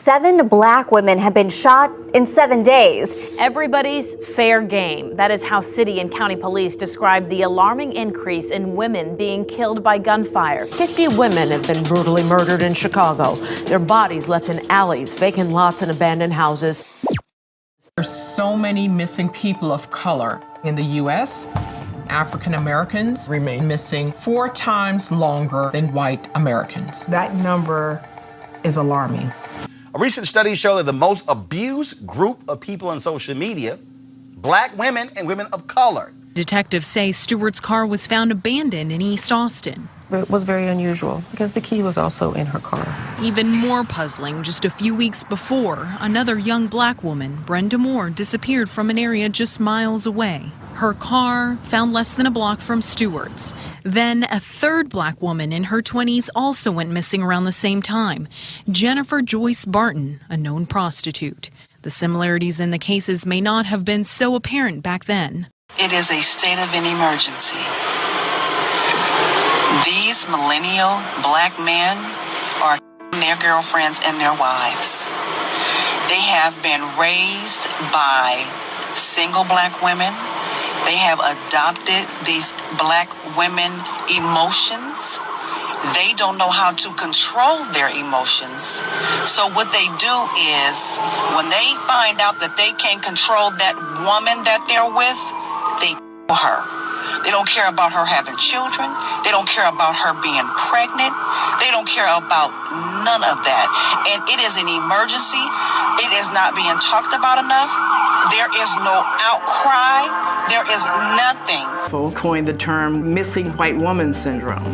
7 black women have been shot in 7 days. Everybody's fair game. That is how city and county police describe the alarming increase in women being killed by gunfire. 50 women have been brutally murdered in Chicago. Their bodies left in alleys, vacant lots, and abandoned houses. There's so many missing people of color in the U.S. African Americans remain missing 4 times longer than white Americans. That number is alarming. A recent study showed that the most abused group of people on social media, black women and women of color. Detectives say Stewart's car was found abandoned in East Austin. It was very unusual because the key was also in her car. Even more puzzling, just a few weeks before, another young black woman, Brenda Moore, disappeared from an area just miles away. Her car found less than a block from Stewart's. Then a third black woman in her 20s also went missing around the same time, Jennifer Joyce Barton, a known prostitute. The similarities in the cases may not have been so apparent back then. It is a state of an emergency. These millennial black men are their girlfriends and their wives. They have been raised by single black women. They have adopted these black women emotions. They don't know how to control their emotions. So what they do is when they find out that they can't control that woman that they're with, they her. They don't care about her having children. They don't care about her being pregnant. They don't care about none of that. And it is an emergency. It is not being talked about enough. There is no outcry. There is nothing. People coined the term missing white woman syndrome.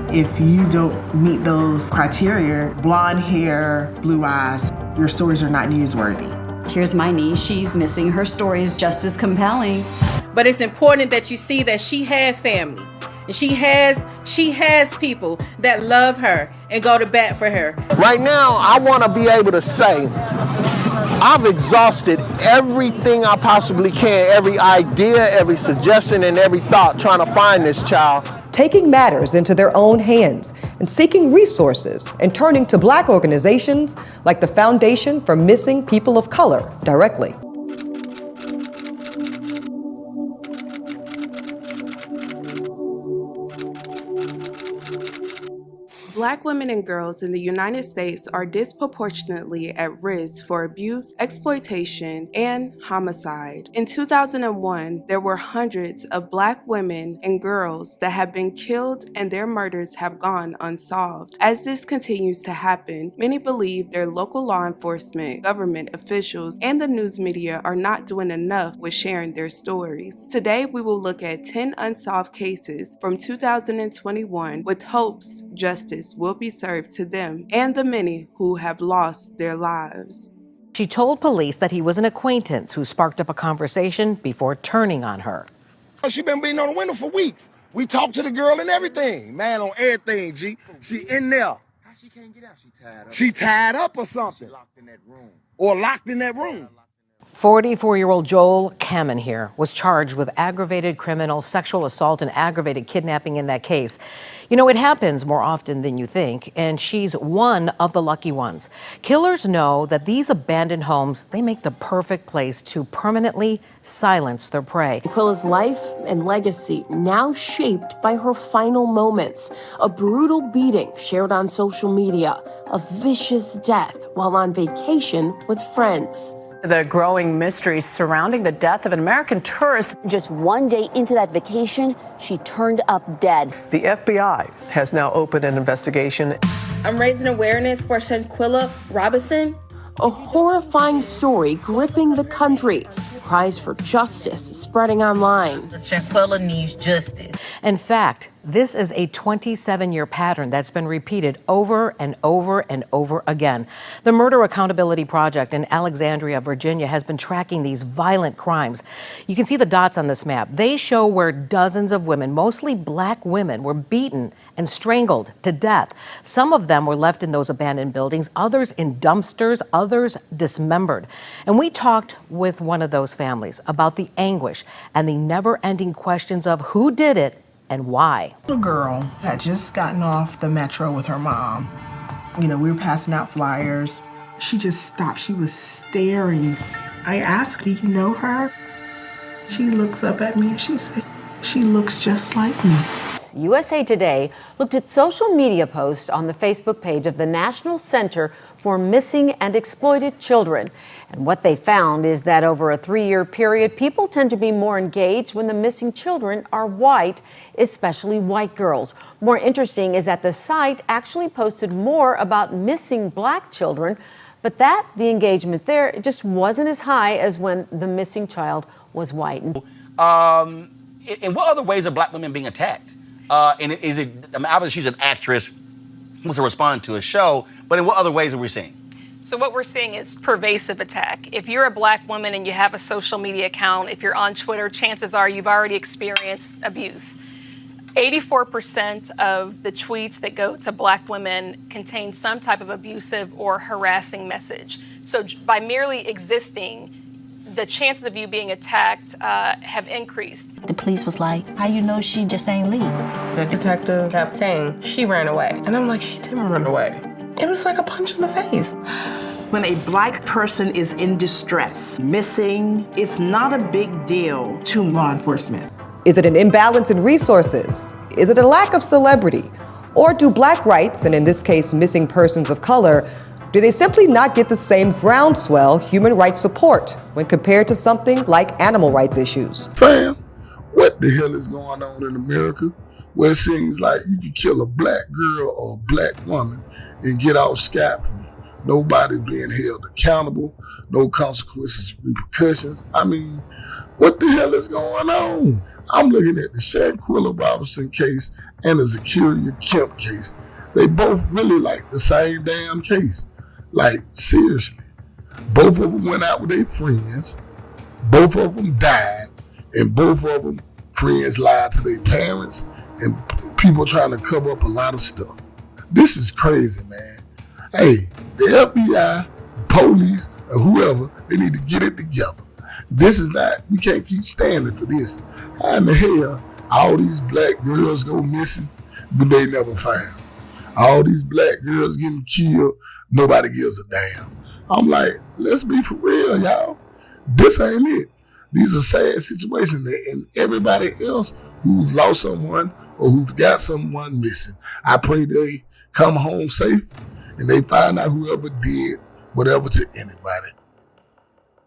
If you don't meet those criteria, blonde hair, blue eyes, your stories are not newsworthy. Here's my niece. She's missing. Her story is just as compelling. But it's important that you see that she had family. And she has people that love her and go to bat for her. Right now, I want to be able to say, I've exhausted everything I possibly can, every idea, every suggestion, and every thought trying to find this child. Taking matters into their own hands and seeking resources and turning to black organizations like the Foundation for Missing People of Color directly. Black women and girls in the United States are disproportionately at risk for abuse, exploitation, and homicide. In 2001, there were hundreds of black women and girls that have been killed and their murders have gone unsolved. As this continues to happen, many believe their local law enforcement, government officials, and the news media are not doing enough with sharing their stories. Today, we will look at 10 unsolved cases from 2021 with hopes justice will be served to them and the many who have lost their lives. She told police that he was an acquaintance who sparked up a conversation before turning on her. She been beating on the window for weeks. We talked to the girl and everything. Man, on everything, G. She in there. How she can't get out? She tied up. She tied up or something. She locked in that room. Or locked in that room. 44-year-old Joel Kamen here was charged with aggravated criminal sexual assault and aggravated kidnapping in that case. You know, it happens more often than you think, and she's one of the lucky ones. Killers know that these abandoned homes, they make the perfect place to permanently silence their prey. Shanquella's life and legacy now shaped by her final moments. A brutal beating shared on social media, a vicious death while on vacation with friends. The growing mysteries surrounding the death of an American tourist. Just one day into that vacation, she turned up dead. The FBI has now opened an investigation. I'm raising awareness for Shanquella Robinson. A horrifying story gripping the country. Cries for justice spreading online. Shanquella needs justice. In fact, this is a 27-year pattern that's been repeated over and over and over again. The Murder Accountability Project in Alexandria, Virginia, has been tracking these violent crimes. You can see the dots on this map. They show where dozens of women, mostly black women, were beaten and strangled to death. Some of them were left in those abandoned buildings, others in dumpsters, others dismembered. And we talked with one of those families about the anguish and the never-ending questions of who did it and why. A girl had just gotten off the metro with her mom. You know, we were passing out flyers, She just stopped. She was staring. I asked, do you know her? She looks up at me and she says, she looks just like me. USA Today looked at social media posts on the Facebook page of the National Center for Missing and Exploited Children. And what they found is that over a 3-year period, people tend to be more engaged when the missing children are white, especially white girls. More interesting is that the site actually posted more about missing black children, but the engagement there, it just wasn't as high as when the missing child was white. In what other ways are black women being attacked? And is it, I mean, obviously she's an actress who's responding to a show, but in what other ways are we seeing? So what we're seeing is pervasive attack. If you're a black woman and you have a social media account, if you're on Twitter, chances are you've already experienced abuse. 84% of the tweets that go to black women contain some type of abusive or harassing message. So by merely existing, the chances of you being attacked have increased. The police was like, how you know she just ain't leave? The detective kept saying she ran away. And I'm like, she didn't run away. It was like a punch in the face. When a black person is in distress, missing, it's not a big deal to law enforcement. Is it an imbalance in resources? Is it a lack of celebrity? Or do black rights, and in this case, missing persons of color, do they simply not get the same groundswell human rights support when compared to something like animal rights issues? Fam, what the hell is going on in America where it seems like you can kill a black girl or a black woman and get off scot-free? Nobody's being held accountable, no consequences, repercussions. I mean, what the hell is going on? I'm looking at the Shanquella Robinson case and the Zakiria Kemp case. They both really like the same damn case. Like, seriously. Both of them went out with their friends. Both of them died. And both of them, friends lied to their parents. And people trying to cover up a lot of stuff. This is crazy, man. Hey, the FBI, police, or whoever, they need to get it together. This is not, we can't keep standing for this. How in the hell all these black girls go missing, but they never found? All these black girls getting killed, nobody gives a damn. I'm like, let's be for real, y'all. This ain't it. These are sad situations, and everybody else who's lost someone or who's got someone missing, I pray they come home safe and they find out whoever did whatever to anybody.